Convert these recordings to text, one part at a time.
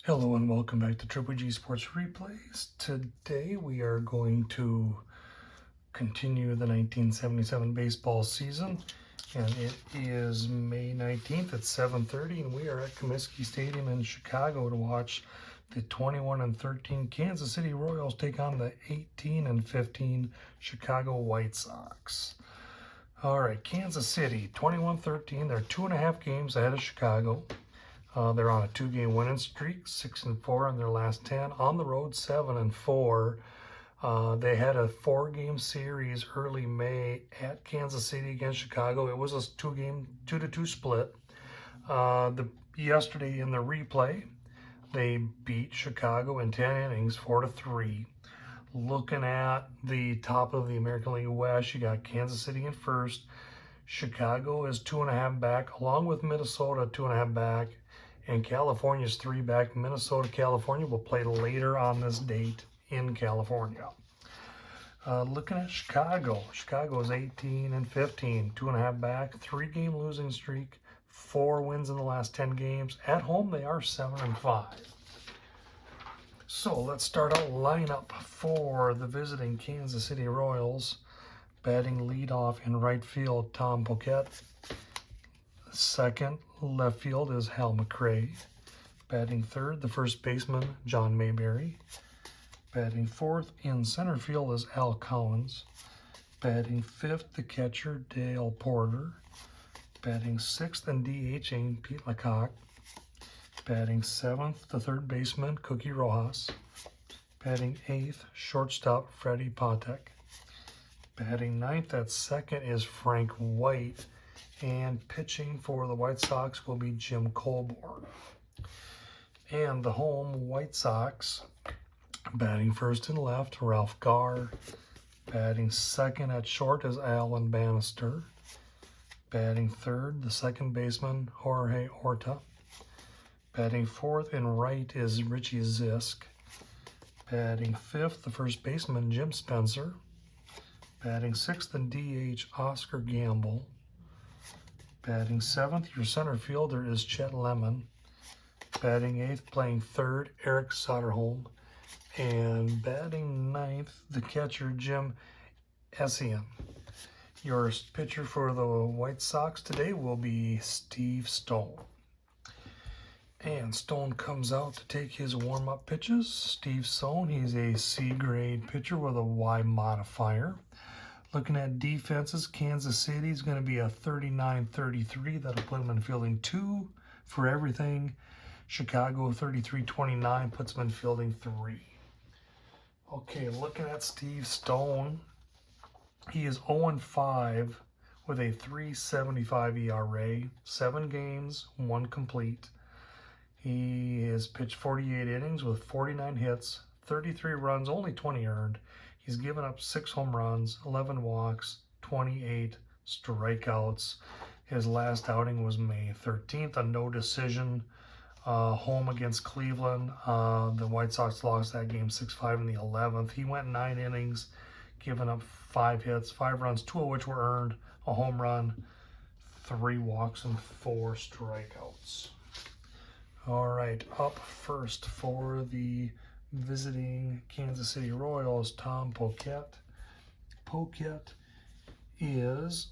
Hello and welcome back to Triple G Sports Replays. Today we are going to continue the 1977 baseball season, and it is May 19th at 7:30, and we are at Comiskey Stadium in Chicago to watch the 21-13 Kansas City Royals take on the 18-15 Chicago White Sox. All right, Kansas City 21-13. They're 2.5 games ahead of Chicago. They're on a 2-game winning streak, 6-4 in their last 10. On the road, 7-4. They had a 4-game series early May at Kansas City against Chicago. It was a 2-2 split. Yesterday in the replay, they beat Chicago in 10 innings, 4-3. Looking at the top of the American League West, you got Kansas City in first. Chicago is 2.5 back, along with Minnesota 2.5 back. And California's 3 back. Minnesota, California will play later on this date in California. Looking at Chicago. Chicago is 18-15, 2.5 back, 3-game losing streak, 4 wins in the last 10 games. At home, they are 7-5. So let's start out lineup for the visiting Kansas City Royals. Batting leadoff in right field, Tom Poquette. Second, left field is Hal McRae. Batting third, the first baseman, John Mayberry. Batting fourth in center field is Al Collins. Batting fifth, the catcher, Dale Porter. Batting sixth and DHing, Pete Lecoq. Batting seventh, the third baseman, Cookie Rojas. Batting eighth, shortstop, Freddie Patek. Batting ninth at second is Frank White. And pitching for the White Sox will be Jim Colborn. And the home White Sox, batting first and left, Ralph Garr. Batting second at short is Alan Bannister. Batting third, the second baseman, Jorge Horta. Batting fourth and right is Richie Zisk. Batting fifth, the first baseman, Jim Spencer. Batting sixth and DH, Oscar Gamble. Batting seventh, your center fielder is Chet Lemon. Batting eighth, playing third, Eric Soderholm. And batting ninth, the catcher, Jim Essien. Your pitcher for the White Sox today will be Steve Stone. And Stone comes out to take his warm-up pitches. Steve Stone, he's a C-grade pitcher with a Y modifier. Looking at defenses, Kansas City is going to be a 39-33. That'll put them in fielding 2 for everything. Chicago 33-29 puts them in fielding 3. Okay, looking at Steve Stone, he is 0-5 with a 3.75 ERA, 7 games, 1 complete. He has pitched 48 innings with 49 hits, 33 runs, only 20 earned. He's given up 6 home runs, 11 walks, 28 strikeouts. His last outing was May 13th, a no decision home against Cleveland. The White Sox lost that game 6-5 in the 11th. He went 9 innings, giving up 5 hits, 5 runs, 2 of which were earned, a home run, 3 walks, and 4 strikeouts. All right, up first for the visiting Kansas City Royals, Tom Poquette. Poquette is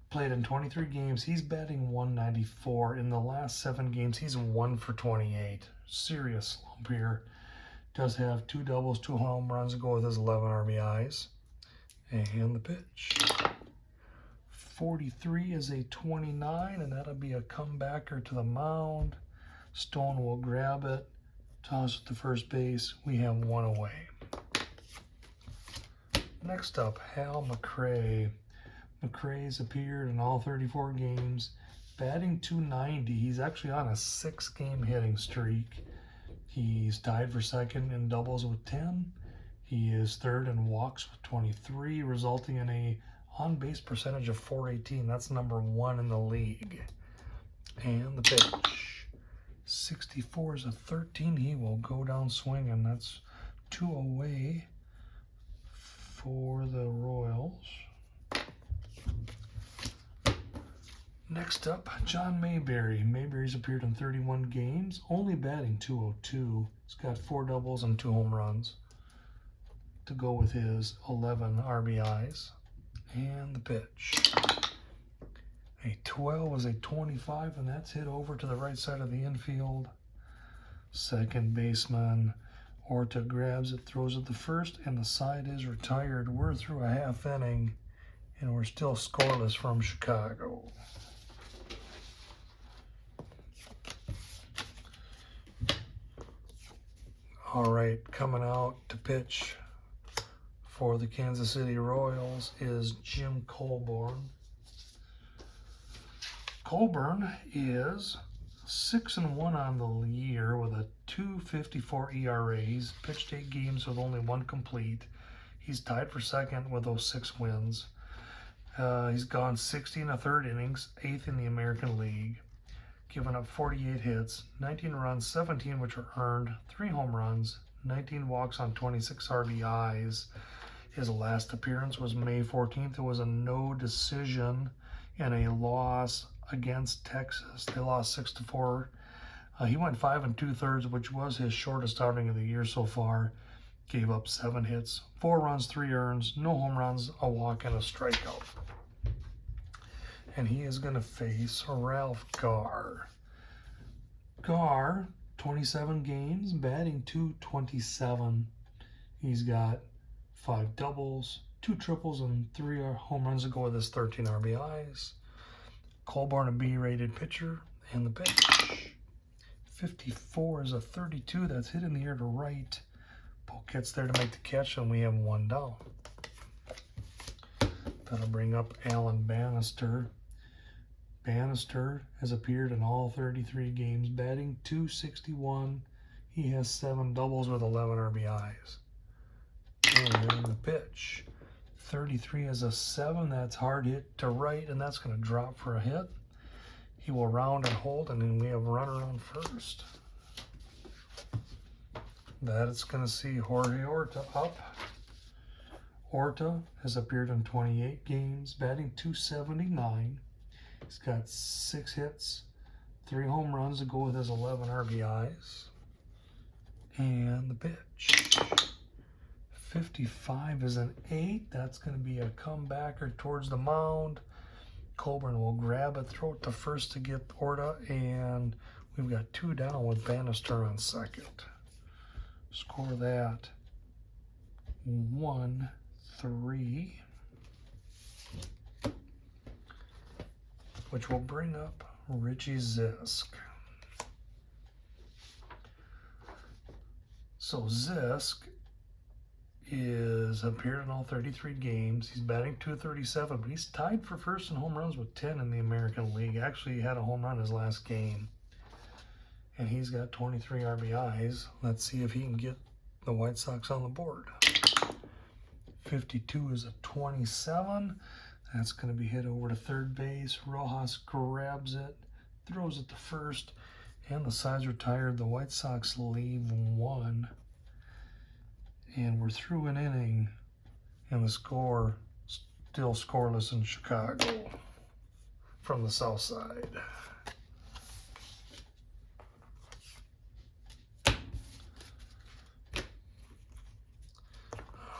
played in 23 games. He's batting .194. In the last 7 games, he's 1 for 28. Serious slump here. Does have 2 doubles, 2 home runs to go with his 11 RBIs. And the pitch. 43 is a 29, and that'll be a comebacker to the mound. Stone will grab it. Toss it to first base. We have 1 away. Next up, Hal McRae. McRae's appeared in all 34 games, batting .290. He's actually on a 6-game hitting streak. He's tied for second in doubles with 10. He is third in walks with 23, resulting in a on-base percentage of .418. That's number 1 in the league. And the pitch. 64 is a 13. He will go down swinging. That's 2 away for the Royals. Next up, John Mayberry. Mayberry's appeared in 31 games, only batting .202. He's got 4 doubles and 2 home runs to go with his 11 RBIs. And the pitch. A 12 is a 25, and that's hit over to the right side of the infield. Second baseman Orta grabs it, throws it to first, and the side is retired. We're through a half inning, and we're still scoreless from Chicago. All right, coming out to pitch for the Kansas City Royals is Jim Colburn. Colburn is 6-1 on the year with a 2.54 ERA. He's pitched 8 games with only 1 complete. He's tied for second with those 6 wins. He's gone 60 1/3 innings, 8th in the American League. Given up 48 hits, 19 runs, 17 which were earned, 3 home runs, 19 walks on 26 RBIs. His last appearance was May 14th. It was a no decision and a loss against Texas. They lost 6-4. He went 5 2/3, which was his shortest outing of the year so far. Gave up 7 hits, 4 runs, 3 earns, no home runs, a walk, and a strikeout. And he is going to face Ralph Garr. Garr, 27 games, batting .227. He's got 5 doubles, 2 triples, and 3 home runs to go with his 13 RBIs. Colburn, a B-rated pitcher, and the pitch. 54 is a 32 that's hit in the air to right. Polk gets there to make the catch, and we have 1 down. That'll bring up Alan Bannister. Bannister has appeared in all 33 games, batting .261. He has 7 doubles with 11 RBIs. And the pitch. 33 is a 7. That's hard hit to right, and that's going to drop for a hit. He will round and hold, and then we have a runner on first. That it's going to see Jorge Orta up. Orta has appeared in 28 games, batting .279. He's got 6 hits, 3 home runs to go with his 11 RBIs. And the pitch. 55 is an 8. That's going to be a comebacker towards the mound. Colburn will grab it, throw it to first to get Orta, and we've got 2 down with Bannister on second. Score that 1-3. Which will bring up Richie Zisk. So Zisk is appeared in all 33 games. He's batting .237, but he's tied for first in home runs with 10 in the American League. Actually, he had a home run his last game. And he's got 23 RBIs. Let's see if he can get the White Sox on the board. 52 is a 27. That's going to be hit over to third base. Rojas grabs it, throws it to first, and the side's retired. The White Sox leave 1. And we're through an inning, and the score still scoreless in Chicago from the south side.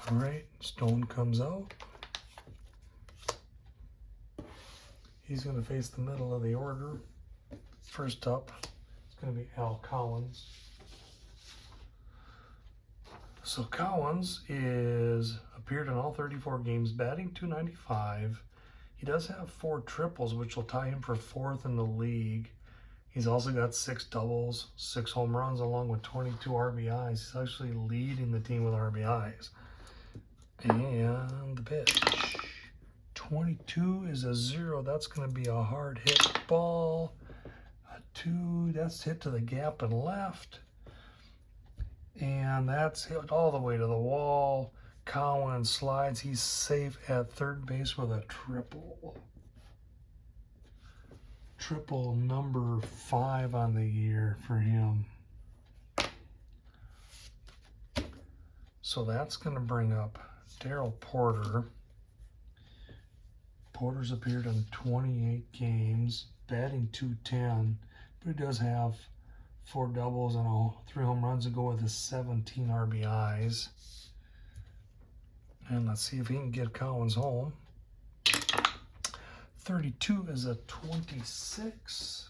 All right, Stone comes out. He's going to face the middle of the order. First up, it's going to be Al Collins. So Collins is appeared in all 34 games, batting .295. He does have 4 triples, which will tie him for 4th in the league. He's also got 6 doubles, 6 home runs, along with 22 RBIs. He's actually leading the team with RBIs. And the pitch. 22 is a 0. That's going to be a hard hit ball. A 2, that's hit to the gap and left. And that's hit all the way to the wall. Collins slides. He's safe at third base with a triple. Triple number 5 on the year for him. So that's going to bring up Darryl Porter. Porter's appeared in 28 games, batting .210, but he does have 4 doubles and 3 home runs to go with his 17 RBIs. And let's see if he can get Collins home. 32 is a 26.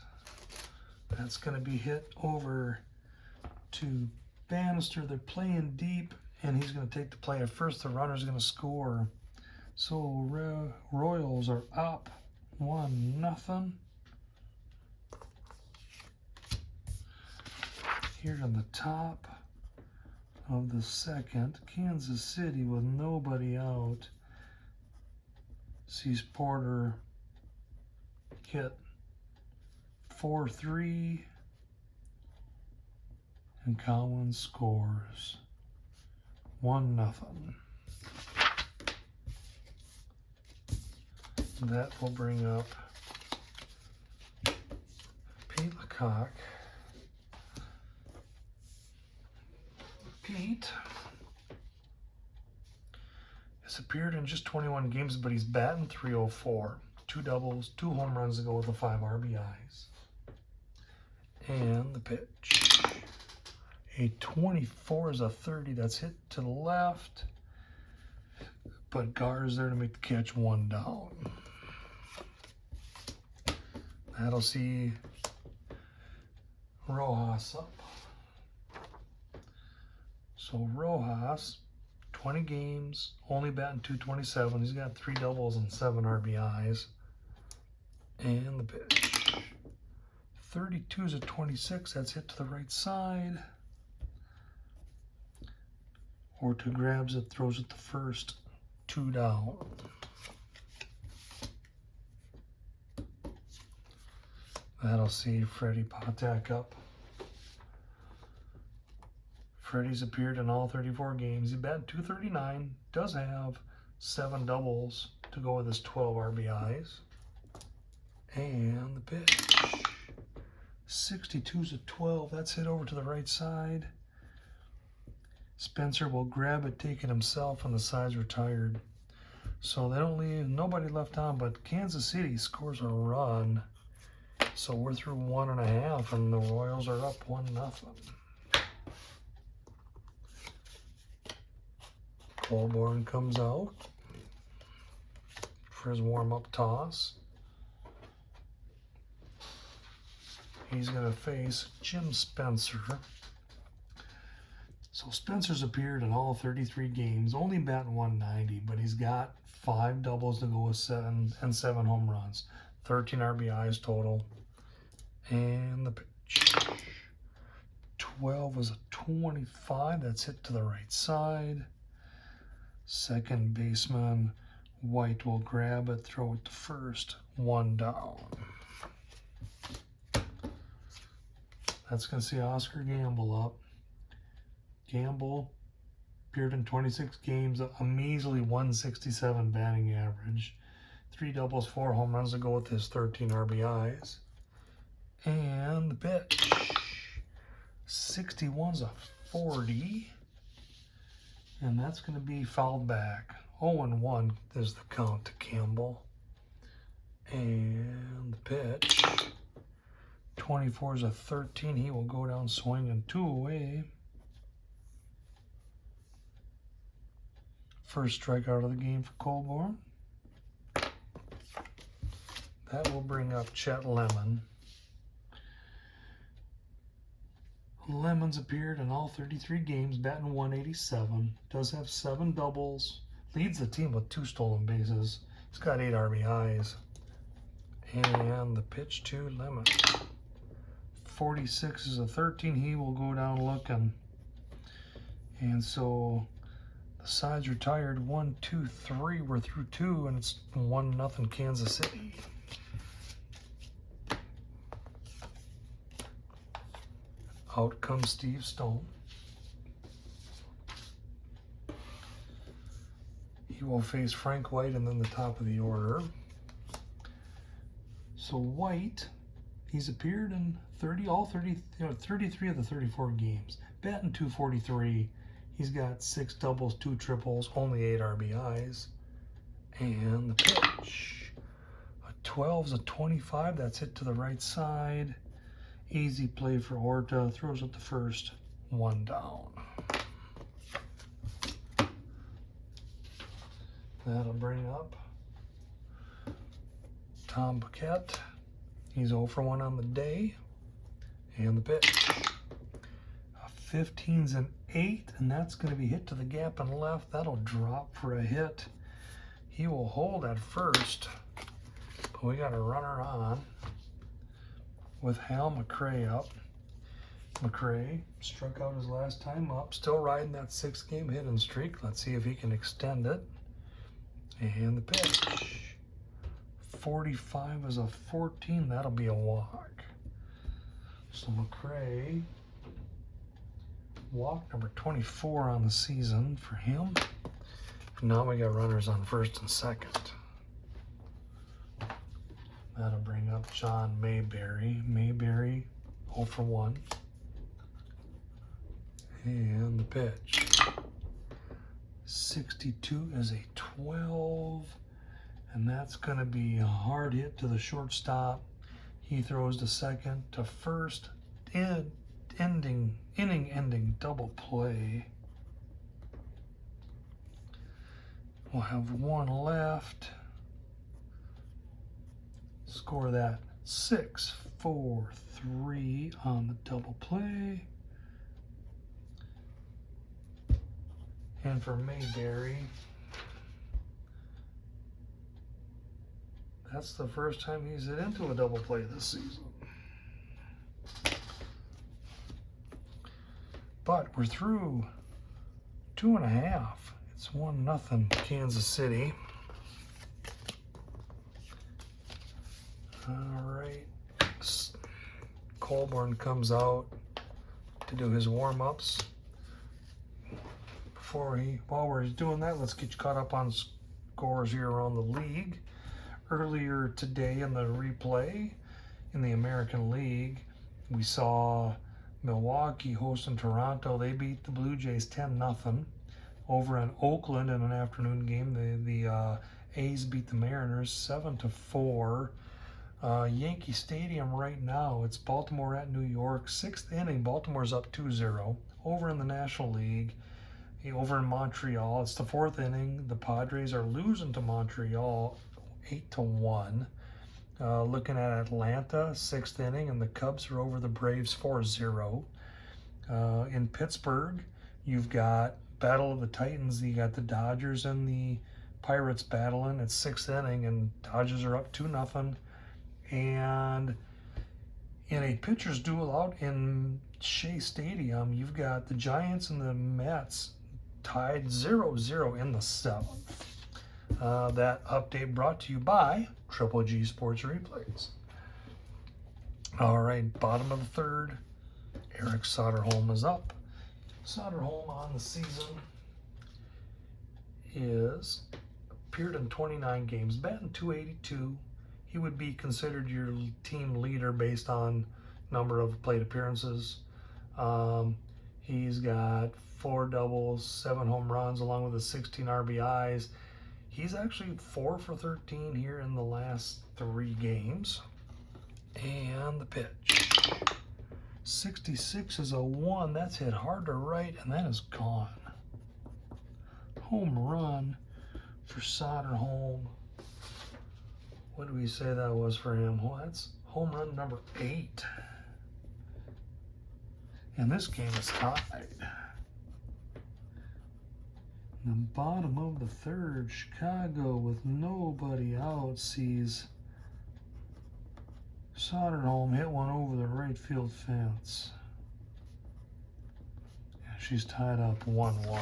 That's going to be hit over to Bannister. They're playing deep, and he's going to take the play at first. The runner's going to score. So Royals are up 1-0. Here in the top of the second, Kansas City with nobody out sees Porter hit 4-3, and Collins scores 1-0. That will bring up Pete Lecoq. Pete has appeared in just 21 games, but he's batting .304. 2 doubles, 2 home runs to go with the 5 RBIs. And the pitch. A 24 is a 30. That's hit to the left. But Gar's there to make the catch, 1 down. That'll see Rojas up. So Rojas, 20 games, only batting .227. He's got 3 doubles and 7 RBIs. And the pitch. 32 is a 26. That's hit to the right side. Orta grabs it, throws it to first. 2 down. That'll see Freddie Patek up. Freddie's appeared in all 34 games. He batted .239, does have 7 doubles to go with his 12 RBIs. And the pitch. 62 is a 12. That's hit over to the right side. Spencer will grab it, take it himself, and the side's retired. So they don't leave, nobody left on, but Kansas City scores a run. So we're through 1.5, and the Royals are up 1-0. Colborn comes out for his warm-up toss. He's going to face Jim Spencer. So Spencer's appeared in all 33 games, only batting .190, but he's got 5 doubles to go with 7 home runs, 13 RBIs total. And the pitch. 12 was a 25. That's hit to the right side. Second baseman White will grab it, throw it to first. 1 down. That's going to see Oscar Gamble up. Gamble appeared in 26 games, a measly 167 batting average. 3 doubles, 4 home runs to go with his 13 RBIs. And the pitch. 61's a 40. And that's going to be fouled back. 0-1 is the count to Campbell. And the pitch. 24 is a 13. He will go down swinging 2 away. First strikeout of the game for Colborn. That will bring up Chet Lemon. Lemon's appeared in all 33 games, batting .187. Does have 7 doubles. Leads the team with 2 stolen bases. He's got 8 RBIs. And the pitch to Lemon. 46 is a 13. He will go down looking. And so the sides retired 1, 2, 3. We're through 2, and it's 1-0 Kansas City. Out comes Steve Stone. He will face Frank White and then the top of the order. So White, he's appeared in 33 of the 34 games. Batting .243. He's got 6 doubles, 2 triples, only 8 RBIs. And the pitch. 12's a 25. That's hit to the right side. Easy play for Horta. Throws up the first, 1 down. That'll bring up Tom Paquette. He's 0 for 1 on the day. And the pitch. 15's an 8, and that's going to be hit to the gap and left. That'll drop for a hit. He will hold at first, but we got a runner on with Hal McRae up. McRae struck out his last time up, still riding that 6-game hitting streak. Let's see if he can extend it. And the pitch. 45 is a 14. That'll be a walk. So McRae, walk number 24 on the season for him. And now we got runners on first and second. That'll bring up John Mayberry. Mayberry 0 for 1. And the pitch. 62 is a 12. And that's going to be a hard hit to the shortstop. He throws to second, to first, inning-ending double play. We'll have 1 left. Score that 6-4-3 on the double play. And for Mayberry, that's the first time he's hit into a double play this season. But we're through 2.5. It's 1-0 Kansas City. All right. Colburn comes out to do his warm-ups. While we're doing that, let's get you caught up on scores here around the league. Earlier today in the replay in the American League, we saw Milwaukee hosting Toronto. They beat the Blue Jays 10-0. Over in Oakland in an afternoon game, the A's beat the Mariners 7-4. Yankee Stadium right now, it's Baltimore at New York. 6th inning, Baltimore's up 2-0. Over in the National League, over in Montreal, it's the 4th inning. The Padres are losing to Montreal 8-1. Looking at Atlanta, 6th inning, and the Cubs are over the Braves 4-0. In Pittsburgh, you've got Battle of the Titans. You got the Dodgers and the Pirates battling. It's 6th inning, and Dodgers are up 2-0. And in a pitcher's duel out in Shea Stadium, you've got the Giants and the Mets tied 0-0 in the 7th. That update brought to you by Triple G Sports Replays. All right, bottom of the 3rd, Eric Soderholm is up. Soderholm on the season is appeared in 29 games, batting .282. He would be considered your team leader based on number of plate appearances. He's got 4 doubles, 7 home runs, along with his 16 RBIs. He's actually 4 for 13 here in the last 3 games. And the pitch. 66 is a 1. That's hit hard to right, and that is gone. Home run for Soderholm. What do we say that was for him? Well, that's home run number 8. And this game is tied. In the bottom of the 3rd, Chicago with nobody out sees Soderholm hit one over the right field fence. And she's tied up 1-1.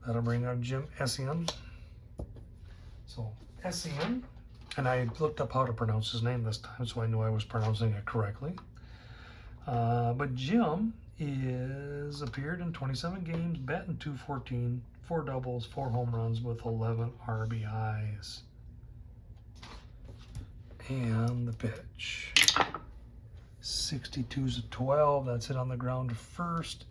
That'll bring up Jim Essien. So Essien, and I looked up how to pronounce his name this time, so I knew I was pronouncing it correctly. But Jim is appeared in 27 games, batting .214, 4 doubles, 4 home runs with 11 RBIs. And the pitch. 62's a 12. That's it on the ground to first.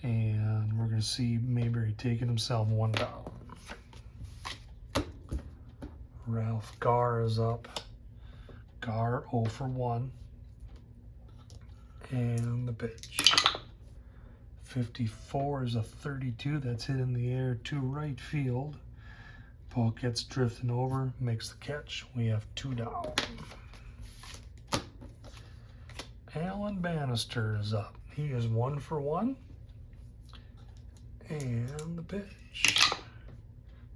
And we're going to see Mayberry taking himself 1 down. Ralph Garr is up. Garr 0 for 1. And the pitch. 54 is a 32. That's hit in the air to right field. Ball gets drifting over, makes the catch. We have 2 down. Alan Bannister is up. He is 1 for 1. And the pitch.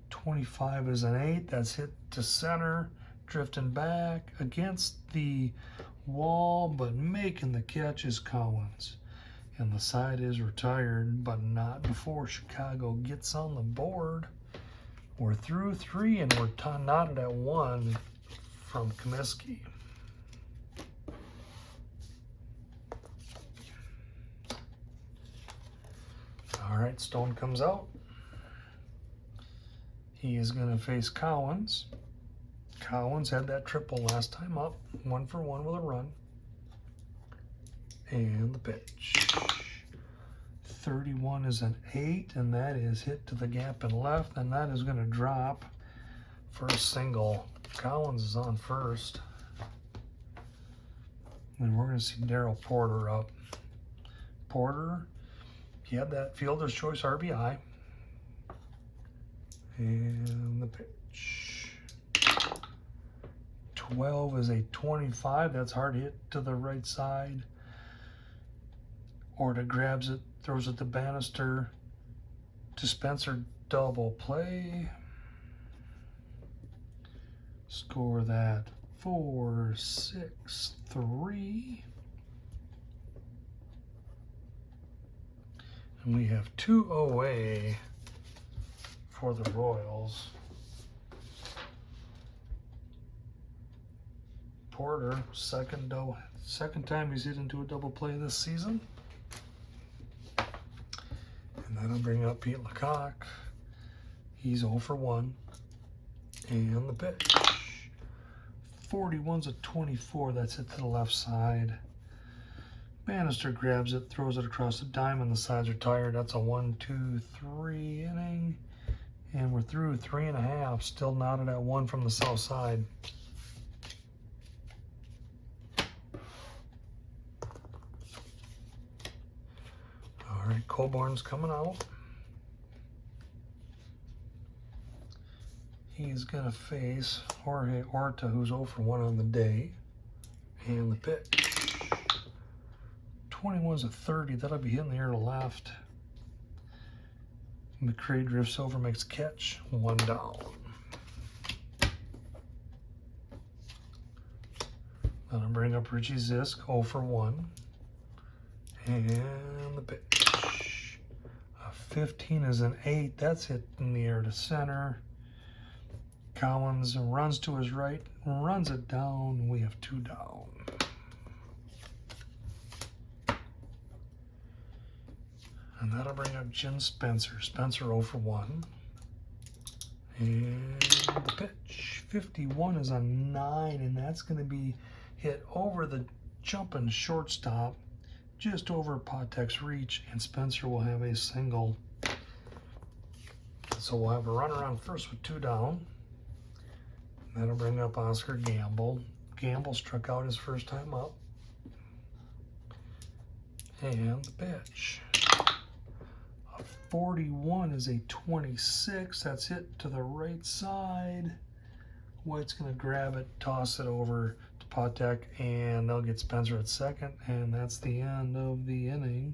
25 is an 8. That's hit to center, drifting back against the wall, but making the catch is Collins. And the side is retired, but not before Chicago gets on the board. We're through 3, and we're knotted at 1 from Comiskey. All right, Stone comes out. He is going to face Collins. Collins had that triple last time up, 1 for 1 with a run. And the pitch. 31 is an 8, and that is hit to the gap and left, and that is going to drop for a single. Collins is on first. And we're going to see Darryl Porter up. Porter, he had that fielder's choice RBI. And the pitch. 12 is a 25. That's hard hit to the right side. Orta grabs it, throws it to Bannister. To Spencer, double play. Score that 4-6-3. And we have 2 away for the Royals. Porter, second time he's hit into a double play this season. And that'll bring up Pete Lecoq. He's 0 for 1. And the pitch. 41's a 24. That's hit to the left side. Bannister grabs it, throws it across the diamond. The sides are tired. That's a 1-2-3 inning. And we're through 3.5. Still knotted at 1 from the south side. All right, Colborn's coming out. He's going to face Jorge Orta, who's 0 for 1 on the day. And the pitch. 21's a 30. That'll be hitting the air to left. McCray drifts over, makes a catch. 1 down. That'll bring up Richie Zisk, 0 for 1. And the pitch. 15 is an 8. That's hit in the air to center. Collins runs to his right, runs it down. We have 2 down. And that'll bring up Jim Spencer. Spencer 0 for 1. And the pitch. 51 is a 9, and that's going to be hit over the jumping shortstop, just over Patek's reach, and Spencer will have a single. So we'll have a runner on first with 2 down. That'll bring up Oscar Gamble. Gamble struck out his first time up. And the pitch. A 41 is a 26. That's hit to the right side. White's going to grab it, toss it over to Patek, and they'll get Spencer at second, and that's the end of the inning.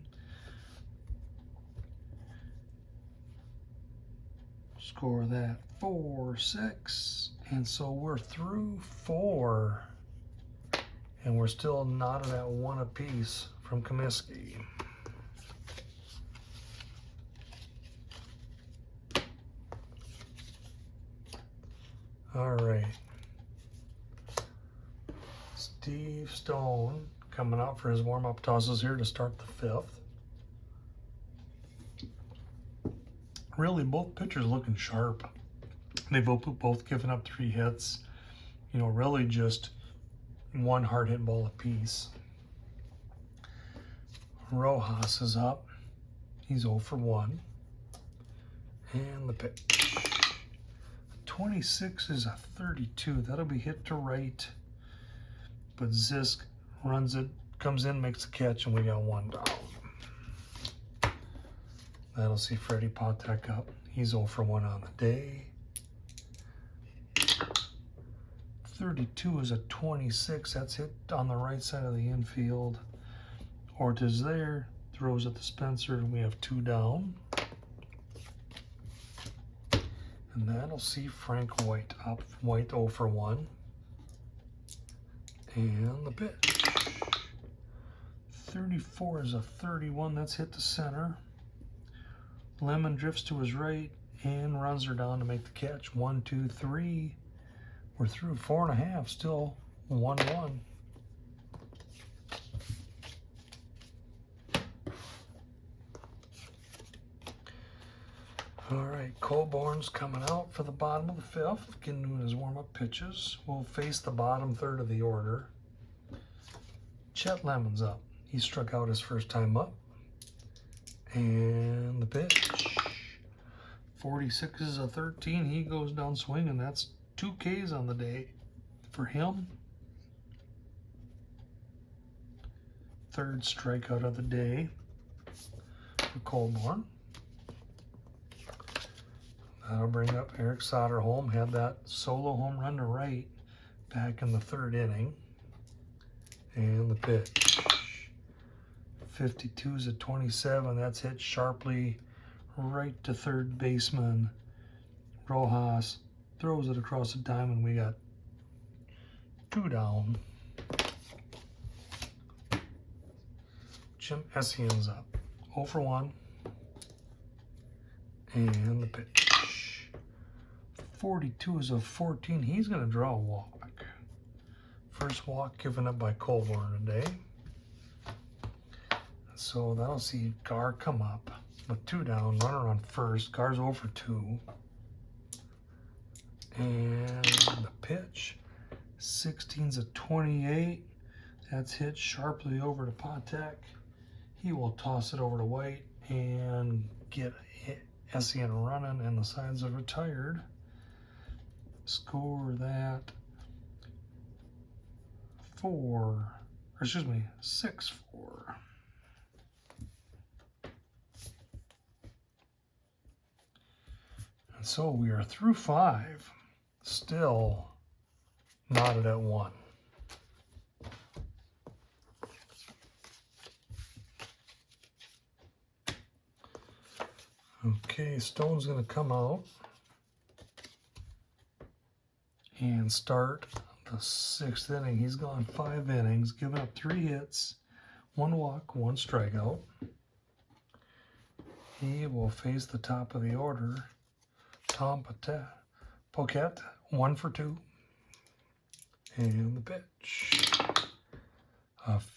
Score that 4-6, and so we're through 4, and we're still knotted at 1 apiece from Comiskey. All right, Steve Stone coming out for his warm-up tosses here to start the 5th. Really, both pitchers looking sharp. They've both given up 3 hits. You know, really just 1 hard hit ball apiece. Rojas is up. He's 0 for 1. And the pitch. 26 is a 32. That'll be hit to right. But Zisk runs it, comes in, makes the catch, and we got 1 down. That'll see Freddie Patek up. He's 0 for 1 on the day. 32 is a 26. That's hit on the right side of the infield. Ortiz there, throws at the Spencer, and we have 2 down. And that'll see Frank White up. White 0 for 1. And the pitch. 34 is a 31. That's hit the center. Lemon drifts to his right and runs her down to make the catch. 1, 2, 3. We're through 4.5. Still 1-1. All right, Colborn's coming out for the bottom of the 5th, getting doing his warm-up pitches. We'll face the bottom 3rd of the order. Chet Lemon's up. He struck out his first time up. And the pitch. 46 is a 13. He goes down swinging. That's 2 Ks on the day for him. 3rd strikeout of the day for Colborn. That'll bring up Eric Soderholm. Had that solo home run to right back in the 3rd inning. And the pitch. 52 is a 27. That's hit sharply right to 3rd baseman. Rojas throws it across the diamond. We got 2 down. Jim Essian's up. 0 for 1. And the pitch. 42 is a 14. He's going to draw a walk. First walk given up by Colborn today. So that'll see Gar come up with 2 down, runner on first. Gar's 0 for 2. And the pitch. 16's a 28. That's hit sharply over to Patek. He will toss it over to White and get Essian running, and the sides are retired. Score that 6-4. And so we are through 5, still knotted at 1. Okay, Stone's going to come out and start the 6th inning. He's gone 5 innings, given up 3 hits, 1 walk, 1 strikeout. He will face the top of the order. Tom Poquette, 1 for 2. And the pitch.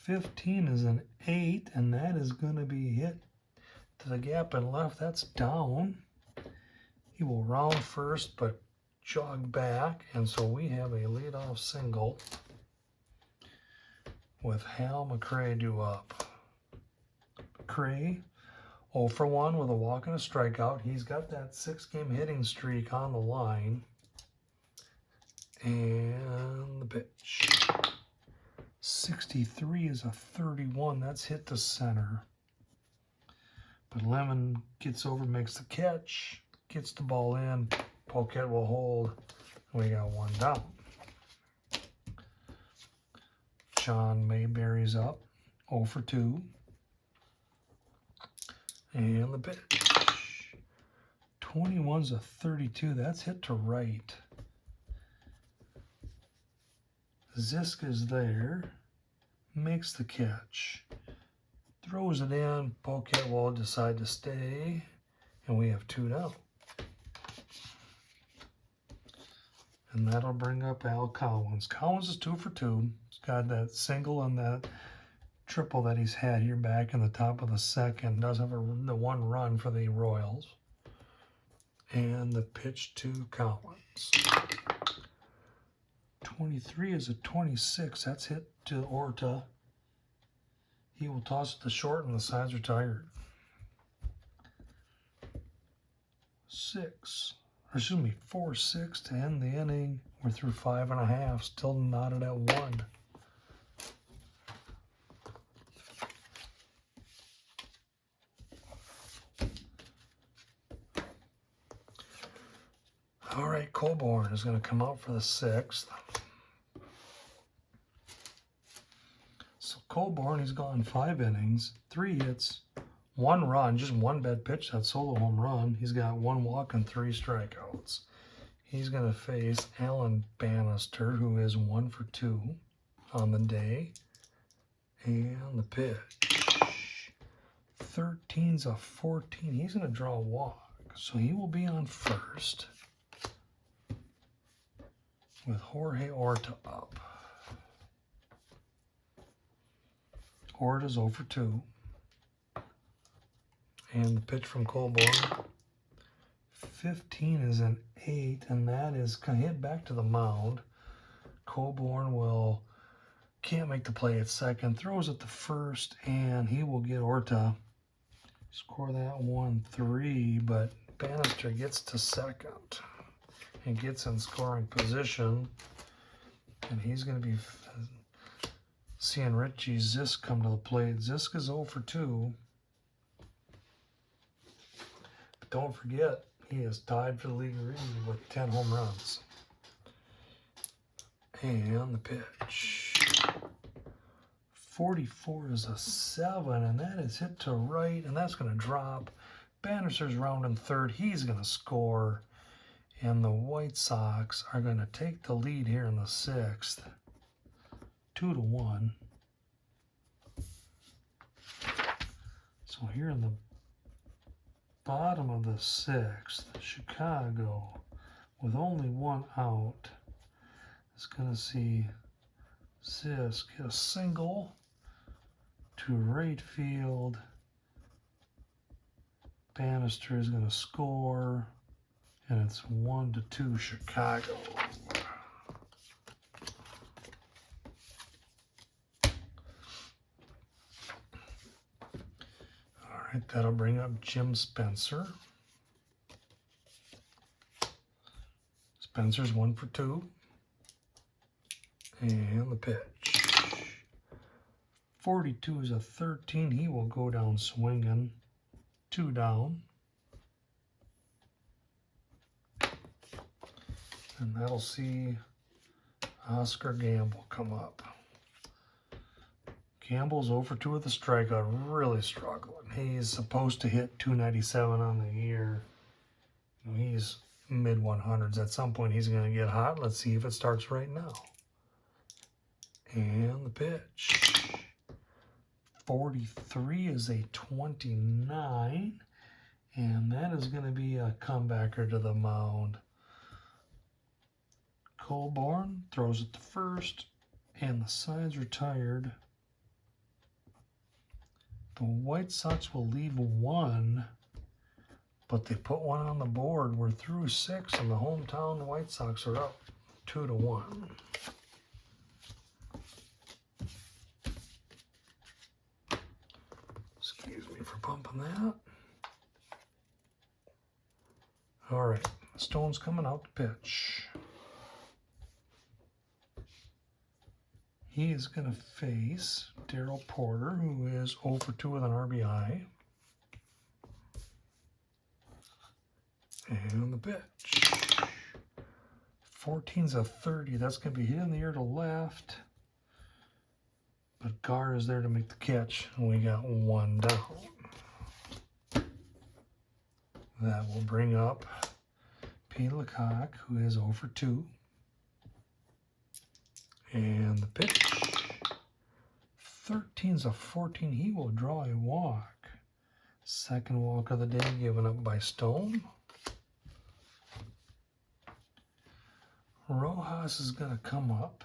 15 is an 8, and that is going to be hit to the gap and left. That's down. He will round first, but jog back, and so we have a leadoff single with Hal McRae due up. McRae 0 for 1 with a walk and a strikeout. He's got that 6-game hitting streak on the line. And the pitch. 63 is a 31. That's hit to center. But Lemon gets over, makes the catch, gets the ball in. Poquette will hold. We got 1 down. John Mayberry's up. 0 for 2. And the pitch. 21's a 32. That's hit to right. Zisk is there. Makes the catch. Throws it in. Poquette will decide to stay. And we have 2 down. And that'll bring up Al Collins. Collins is 2 for 2. He's got that single and that triple that he's had here back in the top of the 2nd. Does have the 1 run for the Royals. And the pitch to Collins. 23 is a 26. That's hit to Orta. He will toss it to short, and the side's retired. 6. excuse me, 4-6 to end the inning. We're through 5.5, still knotted at 1. All right, Colborn is going to come out for the 6th. So Colborn, he's gone 5 innings, 3 hits, 1 run, just 1 bad pitch, that solo home run. He's got 1 walk and 3 strikeouts. He's going to face Alan Bannister, who is 1 for 2 on the day. And the pitch. 13's a 14. He's going to draw a walk. So he will be on first with Jorge Orta up. Orta's 0 for 2. And the pitch from Colborn. 15 is an 8, and that is going to hit back to the mound. Colborn can't make the play at second, throws at the first, and he will get Orta. Score that 1-3, but Bannister gets to second and gets in scoring position. And he's going to be seeing Richie Zisk come to the plate. Zisk is 0 for 2. But don't forget, he is tied for the league lead with 10 home runs. And the pitch. 44 is a 7, and that is hit to right, and that's going to drop. Bannister's rounding third. He's going to score. And the White Sox are going to take the lead here in the 6th. 2-1. So here in the bottom of the 6th, Chicago, with only 1 out, is going to see Zisk hit a single to right field. Bannister is going to score, and it's 1-2 Chicago. All right, that'll bring up Jim Spencer. Spencer's 1 for 2. And the pitch. 42 is a 13. He will go down swinging. 2 down. And that'll see Oscar Gamble come up. Gamble's 0 for 2 with a strikeout. Really struggling. He's supposed to hit 297 on the year. He's mid-100s. At some point, he's going to get hot. Let's see if it starts right now. And the pitch. 43 is a 29. And that is going to be a comebacker to the mound. Colborn throws it to first. And the side's retired. The White Sox will leave 1. But they put 1 on the board. We're through 6. And the hometown White Sox are up 2-1. Excuse me for bumping that. All right, Stone's coming out to pitch. He is going to face Darrell Porter, who is 0 for 2 with an RBI. And the pitch. 14's a 30. That's going to be hit in the air to left. But Gar is there to make the catch, and we got 1 down. That will bring up P. Lecoq, who is 0 for 2. And the pitch. 13's a 14. He will draw a walk. Second walk of the day given up by Stone. Rojas is going to come up.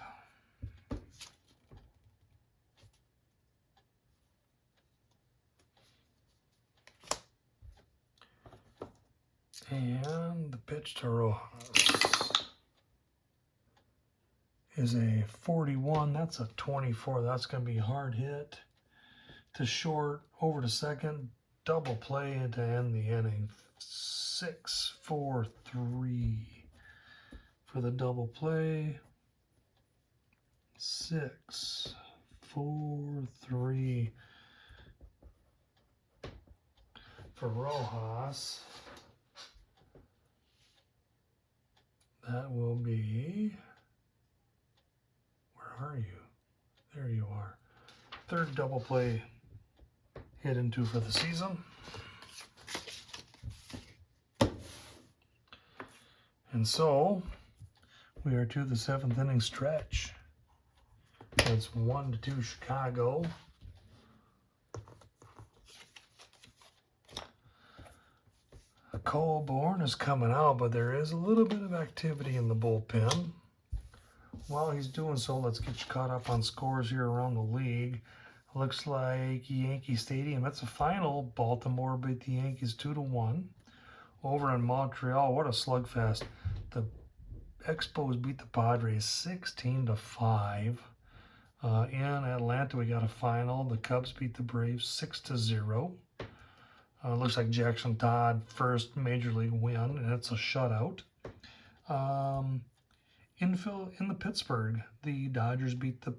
And the pitch to Rojas is a 41. That's a 24. That's going to be a hard hit to short, over to second. double play to end the inning. 6-4-3 for the double play. 6-4-3 for Rojas. That will be, where are you? There you are. Third double play hit into for the season. And so we are to the 7th inning stretch. It's 1-2 Chicago. Colborn is coming out, but there is a little bit of activity in the bullpen. While he's doing so, let's get you caught up on scores here around the league. Looks like Yankee Stadium, it's a final. Baltimore beat the Yankees 2-1. Over in Montreal, what a slugfest. The Expos beat the Padres 16-5. In Atlanta, we got a final. The Cubs beat the Braves 6-0. Looks like Jackson Todd first major league win, and it's a shutout. In the Pittsburgh, the Dodgers beat the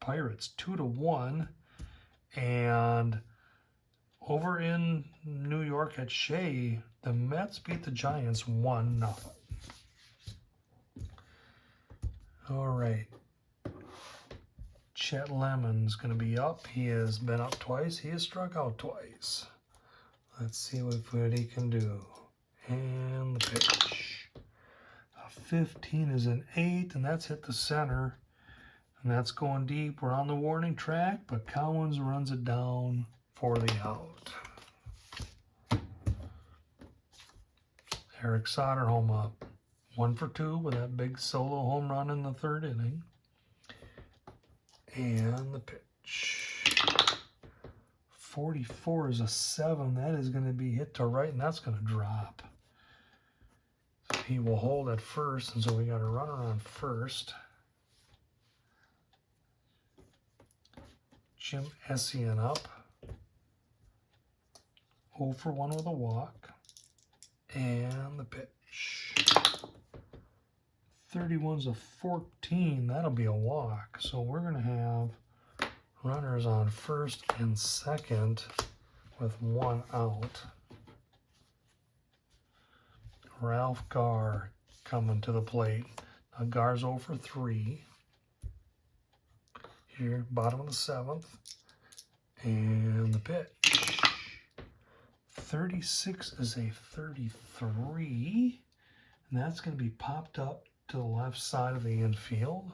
Pirates 2-1, and over in New York at Shea, the Mets beat the Giants 1-0. All right. Chet Lemon's going to be up. He has been up twice. He has struck out twice. Let's see what he can do. And the pitch. A 15 is an 8, and that's hit the center. And that's going deep. We're on the warning track, but Cowens runs it down for the out. Eric Soderholm up. 1 for 2 with that big solo home run in the 3rd inning. And the pitch. 44 is a 7. That is going to be hit to right, and that's going to drop. He will hold at first, and so we got a runner on first. Jim Essien up. 0 for 1 with a walk. And the pitch. 31's a 14. That'll be a walk. So we're going to have runners on first and second with 1 out. Ralph Garr coming to the plate. Now Garr's 0 for 3. Here, bottom of the 7th. And the pitch. 36 is a 33. And that's going to be popped up to the left side of the infield.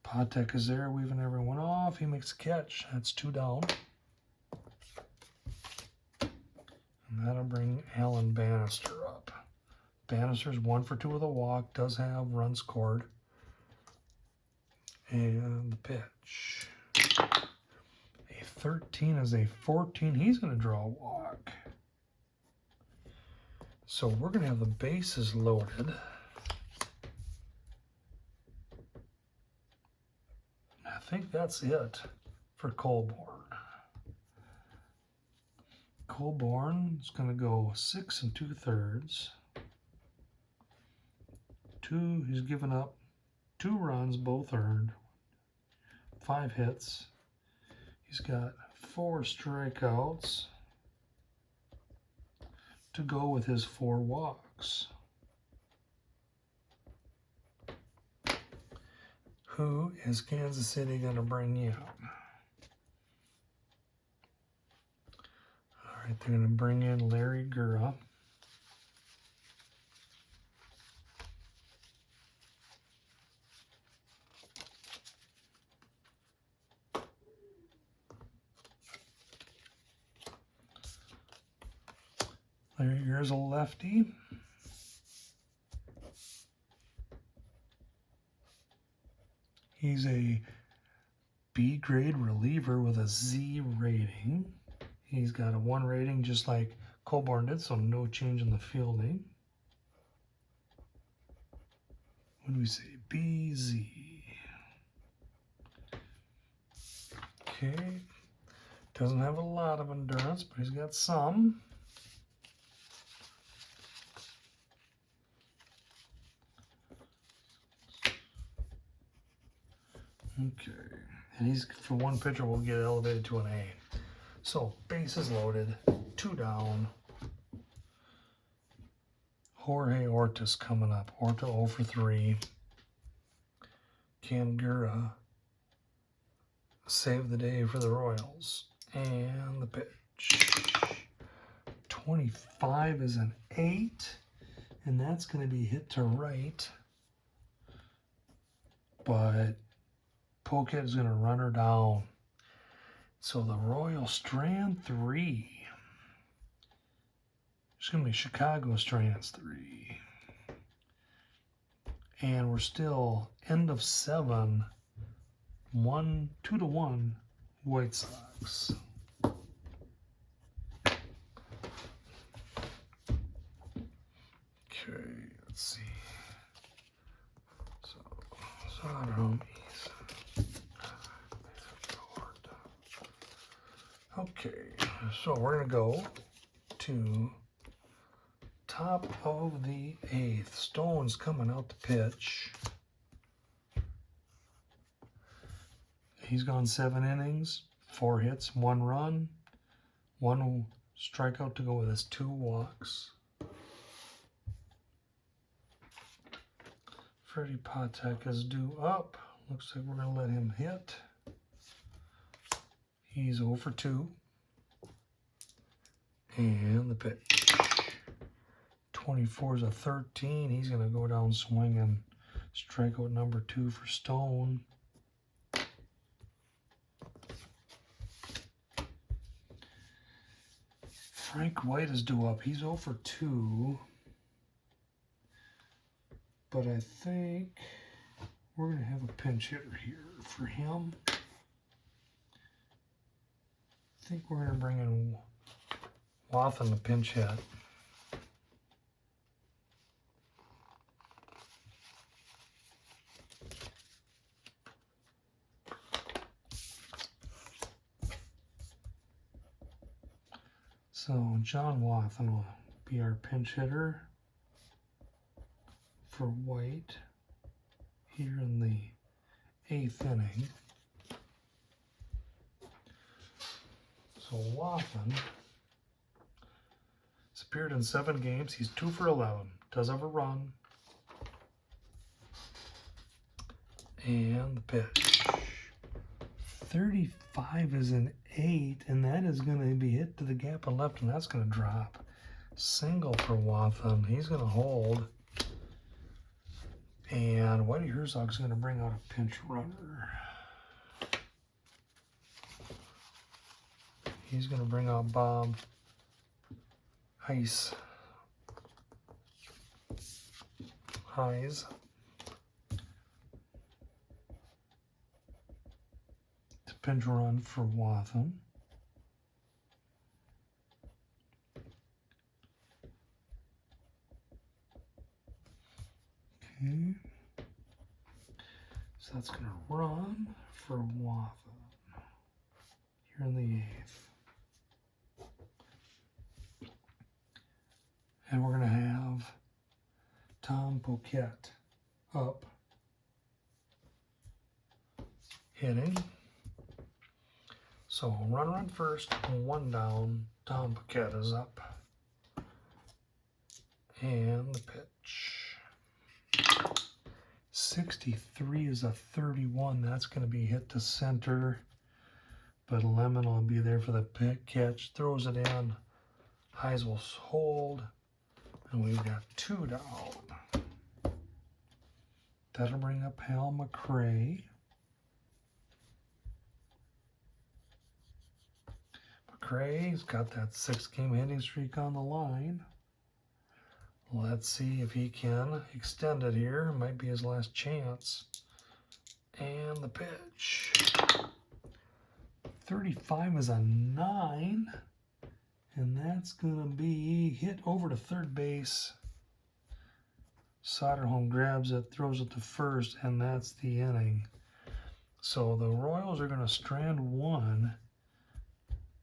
Patek is there, weaving everyone off. He makes a catch. That's 2 down. And that'll bring Alan Bannister up. Bannister's 1 for 2 with a walk. Does have runs scored. And the pitch. A 13 is a 14. He's going to draw a walk. So we're going to have the bases loaded. I think that's it for Colborn. Colborn is going to go 6 2/3. He's given up 2 runs, both earned. 5 hits. He's got 4 strikeouts to go with his 4 walks. Who is Kansas City going to bring in? All right, they're going to bring in Larry Gura. Larry Gura's a lefty. He's a B-grade reliever with a Z rating. He's got a 1 rating just like Colborn did, so no change in the fielding. What do we say? BZ. Okay. Doesn't have a lot of endurance, but he's got some. Okay, and he's, for one pitcher, will get elevated to an A. So, bases loaded, 2 down. Jorge Ortiz coming up. Orta 0 for 3. Kangura saved the day for the Royals. And the pitch. 25 is an 8. And that's going to be hit to right. But Polecat is going to run her down. So the Royal strand 3. It's going to be Chicago strands 3. And we're still end of 7. 2-1 White Sox. Okay, let's see. So, okay, so we're going to go to top of the 8th. Stone's coming out to pitch. He's gone 7 innings, 4 hits, 1 run, 1 strikeout to go with his 2 walks. Freddie Patek is due up. Looks like we're going to let him hit. He's 0 for 2. And the pitch. 24 is a 13. He's going to go down swinging. Strikeout number 2 for Stone. Frank White is due up. He's 0 for 2. But I think we're going to have a pinch hitter here for him. I think we're going to bring in Wathan to pinch hit. So John Wathan will be our pinch hitter for White here in the 8th inning. So Wathan has appeared in 7 games. He's 2 for 11. Does have a run. And the pitch. 35 is an 8, and that is going to be hit to the gap and left, and that's going to drop. Single for Wathan. He's going to hold. And Whitey Herzog's going to bring out a pinch runner. He's going to bring out Bob Hayes to pinch run for Wathan. Okay. So that's going to run for Wathan here in the 8th. And we're going to have Tom Poquette up hitting. So run first, 1 down. Tom Poquette is up. And the pitch. 63 is a 31. That's going to be hit to center. But Lemon will be there for the catch. Throws it in. Hayes will hold. And we've got 2 down. That'll bring up Hal McRae. McRae's got that 6-game hitting streak on the line. Let's see if he can extend it here. It might be his last chance. And the pitch. 35 is a 9. And that's going to be hit over to third base. Soderholm grabs it, throws it to first, and that's the inning. So the Royals are going to strand 1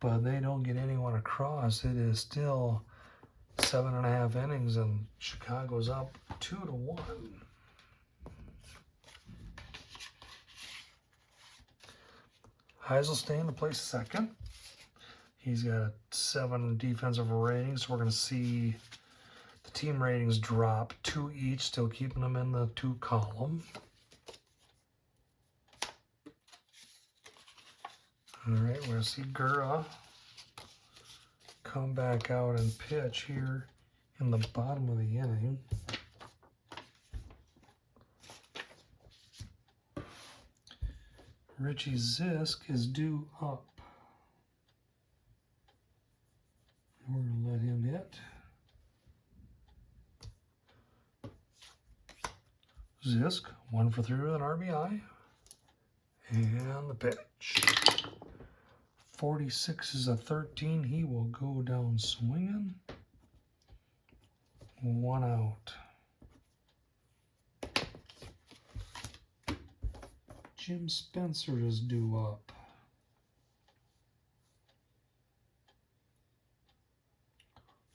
but they don't get anyone across. It is still 7.5 innings, and Chicago's up 2-1. Heiselstein to play second. He's got 7 defensive ratings, so we're going to see the team ratings drop 2 each, still keeping them in the 2 column. All right, we're going to see Gura come back out and pitch here in the bottom of the inning. Richie Zisk is due up. We're going to let him hit. Zisk, 1 for 3 with an RBI. And the pitch. 46 is a 13. He will go down swinging. 1 out. Jim Spencer is due up.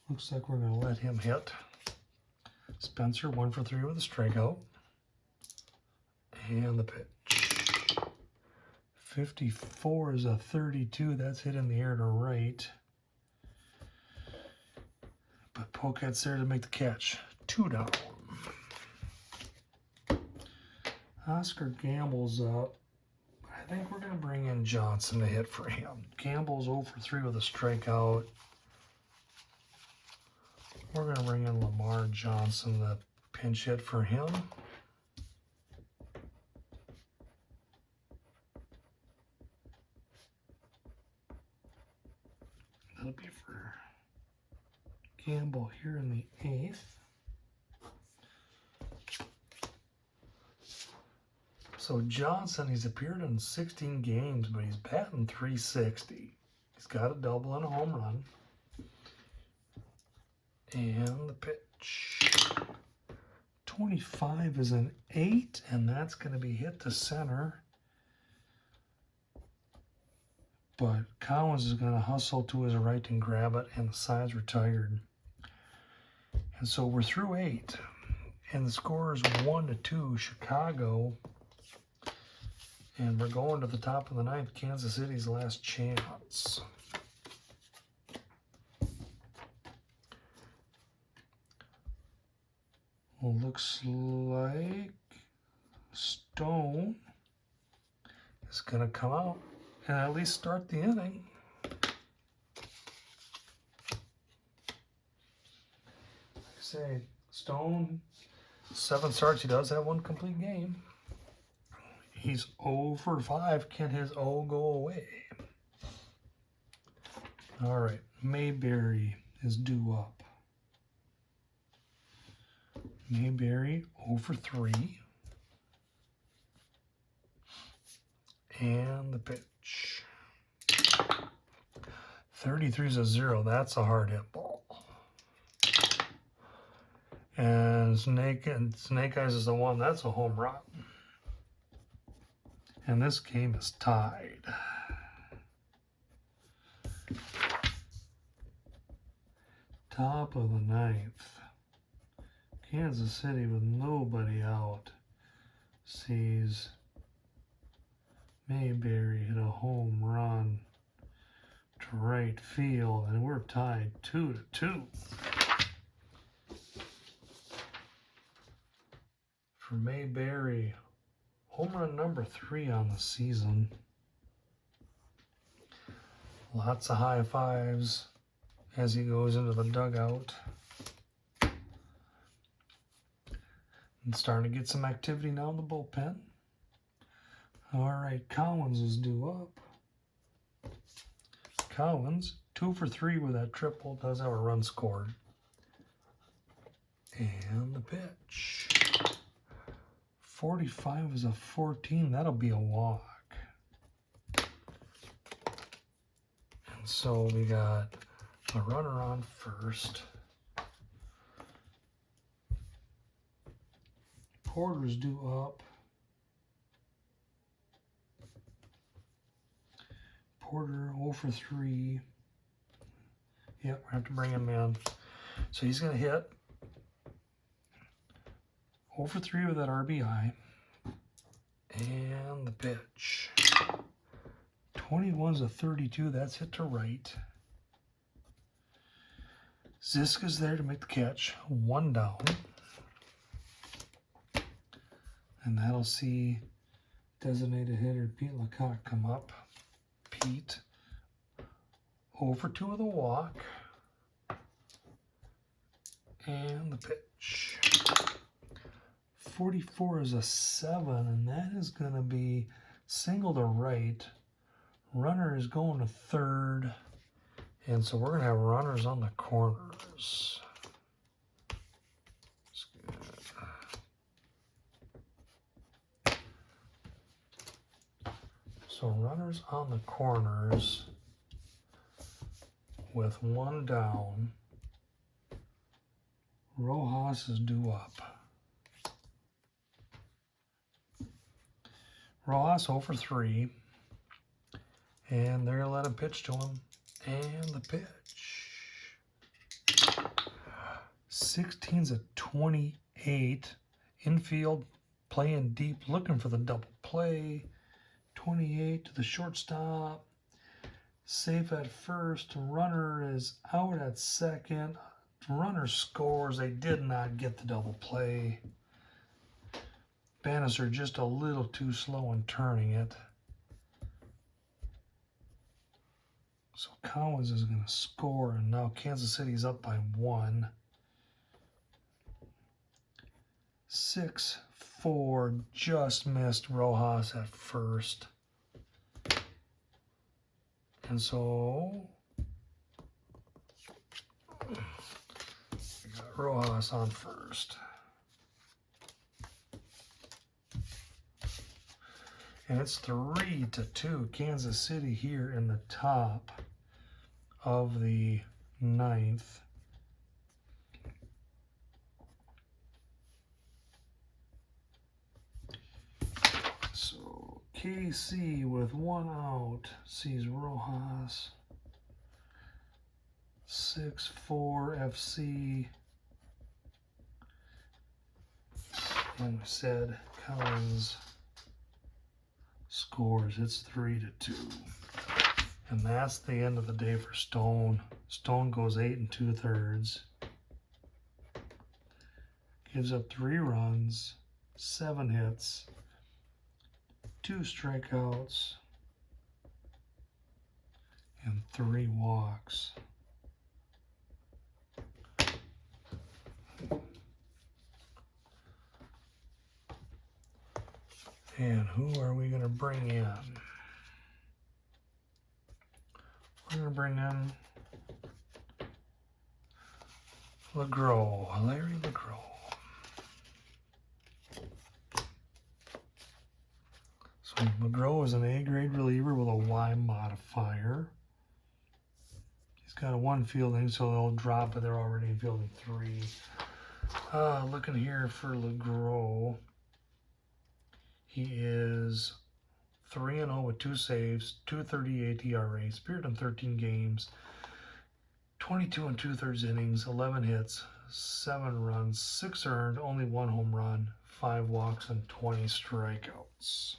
Looks like we're going to let him hit. Spencer, 1 for 3 with a strikeout. And the pitch. 54 is a 32. That's hit in the air to right. But Pokett's there to make the catch. 2 down. Oscar Gamble's up. I think we're going to bring in Johnson to hit for him. Gamble's 0 for 3 with a strikeout. We're going to bring in Lamar Johnson to pinch hit for him. That'll be for Gamble here in the 8th. So Johnson, he's appeared in 16 games, but he's batting .360. He's got a double and a home run. And the pitch. 25 is an 8, and that's going to be hit to center. But Collins is going to hustle to his right and grab it, and the side's retired. And so we're through 8. And the score is 1-2 Chicago. And we're going to the top of the 9th, Kansas City's last chance. Well, looks like Stone is going to come out and at least start the inning. Like I say, Stone, 7 starts. He does have 1 complete game. He's 0 for 5. Can his O go away? All right, Mayberry is due up. Mayberry 0 for 3. And the pitch. 33 is a 0. That's a hard hit ball. And Snake Eyes is the 1. That's a home run. And this game is tied. Top of the 9th. Kansas City with nobody out sees Mayberry hit a home run to right field, and we're tied 2-2. For Mayberry, home run number 3 on the season. Lots of high fives as he goes into the dugout. And starting to get some activity now in the bullpen. All right, Collins is due up. Collins, 2 for 3 with that triple, does have a run scored. And the pitch. 45 is a 14. That'll be a walk. And so we got a runner on first. Porter's due up. quarter, 0 for 3. Yep, we have to bring him in. So he's going to hit 0 for 3 with that RBI. And the pitch. 21's a 32. That's hit to right. Ziska's there to make the catch. 1 down. And that'll see designated hitter Pete Lecoq come up. Pete. 0 for 2 with a walk. And the pitch. 44 is a 7, and that is going to be single to right. Runner is going to third, and so we're going to have runners on the corners. So runners on the corners with 1 down. Rojas is due up. Rojas 0 for 3. And they're going to let him pitch to him. And the pitch. 16's a 28. Infield, playing deep, looking for the double play. 28 to the shortstop. Safe at first. Runner is out at second. Runner scores. They did not get the double play. Bannister just a little too slow in turning it. So Collins is going to score, and now Kansas City's up by 1. 6-4, just missed Rojas at first. And so we got Rojas on first. And it's 3-2, Kansas City here in the top of the 9th. So KC with 1 out sees Rojas. 6-4 FC. Like we said, Collins scores. It's 3-2. And that's the end of the day for Stone. Stone goes 8 2/3. Gives up 3 runs, 7 hits, 2 strikeouts, and 3 walks. And who are we going to bring in? We're going to bring in LeGros, Larry LeGros. So LeGros is an A-grade reliever with a Y modifier. He's got a 1 fielding, so they'll drop it. They're already in fielding 3. Looking here for LeGros. He is 3-0 with 2 saves, 2.38 ERA, appeared in 13 games, 22 2/3 innings, 11 hits, 7 runs, 6 earned, only 1 home run, 5 walks, and 20 strikeouts.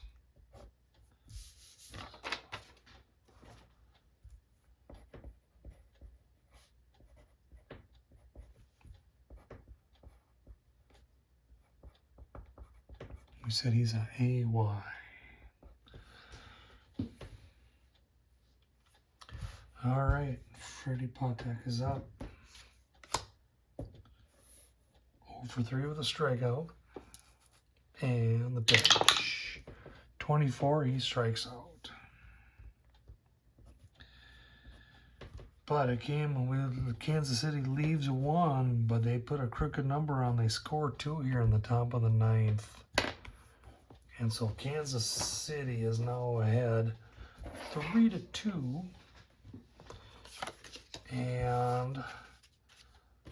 We said he's an AY. All right, Freddie Patek is up. 0 for 3 with a strikeout. And the pitch. 24, he strikes out. But a game with Kansas City leaves 1, but they put a crooked number on. They score 2 here in the top of the 9th. And so Kansas City is now ahead 3-2. And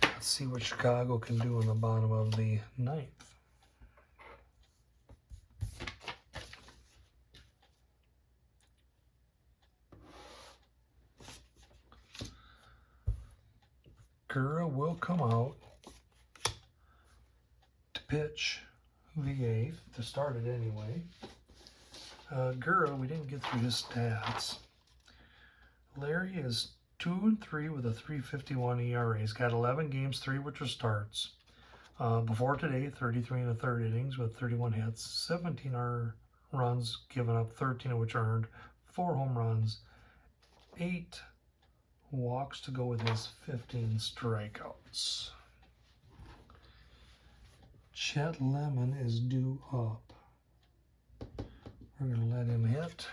let's see what Chicago can do in the bottom of the 9th. Gura will come out to pitch the eighth, to start it anyway. Gura, we didn't get through his stats. Larry is 2-3 with a 3.51 ERA. He's got 11 games, 3 which are starts. Before today, 33 and a third innings with 31 hits, 17 runs given up, 13 of which earned, 4 home runs, 8 walks to go with his 15 strikeouts. Chet Lemon is due up. We're going to let him hit.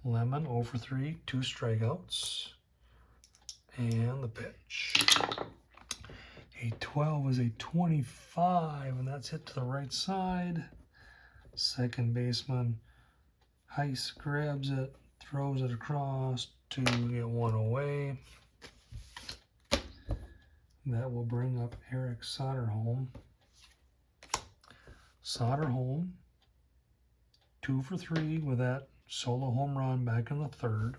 Lemon 0 for 3, 2 strikeouts. And the pitch. A 12 is a 25, and that's hit to the right side. Second baseman Heiss grabs it, throws it across to get one away. That will bring up Eric Soderholm. Soderholm, 2 for 3 with that solo home run back in the third.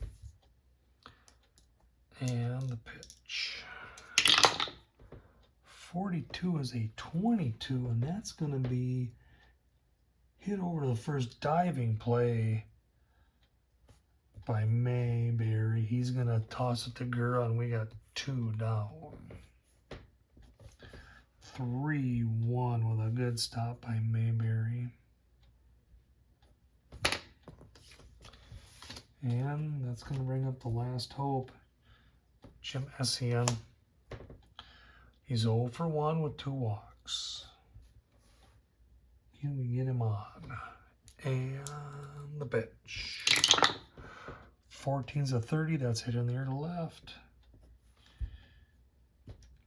And the pitch. 42 is a 22, and that's going to be hit over the first diving play by Mayberry. He's going to toss it to Gura, and we got 2 down. 3-1 with a good stop by Mayberry. And that's going to bring up the last hope, Jim Essien. He's 0 for 1 with 2 walks. Can we get him on? And the pitch. 14's a 30. That's hit in the air to left.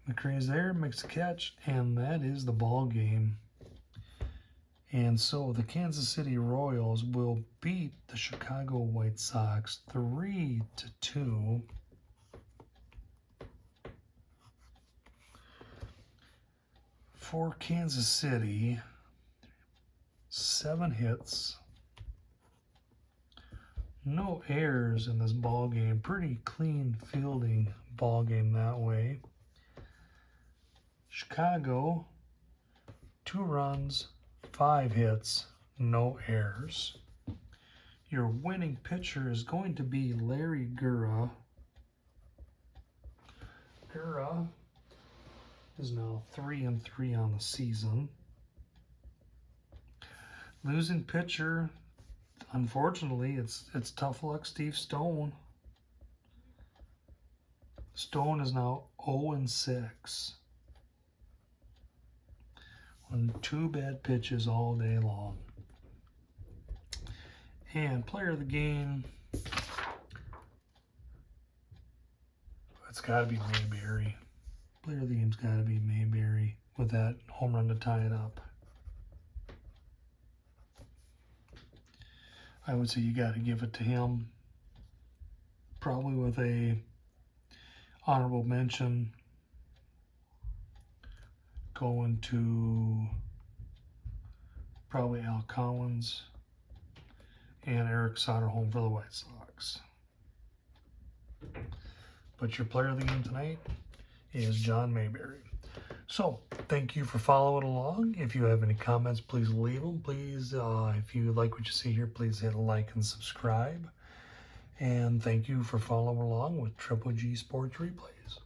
McRae's there, makes the catch, and that is the ball game. And so the Kansas City Royals will beat the Chicago White Sox 3-2. For Kansas City, 7 hits, no errors in this ball game. Pretty clean fielding ball game that way. Chicago, 2 runs, 5 hits, no errors. Your winning pitcher is going to be Larry Gura. Gura is now 3-3 on the season. Losing pitcher, unfortunately, it's tough luck Steve Stone. Stone is now 0-6 on 2 bad pitches all day long. And player of the game, it's got to be Mayberry. Player of the game's got to be Mayberry with that home run to tie it up. I would say you got to give it to him. Probably with a honorable mention going to probably Al Collins and Eric Soderholm for the White Sox. But your player of the game tonight is John Mayberry. So, thank you for following along. If you have any comments, please leave them. Please, if you like what you see here, please hit like and subscribe. And thank you for following along with Triple G Sports Replays.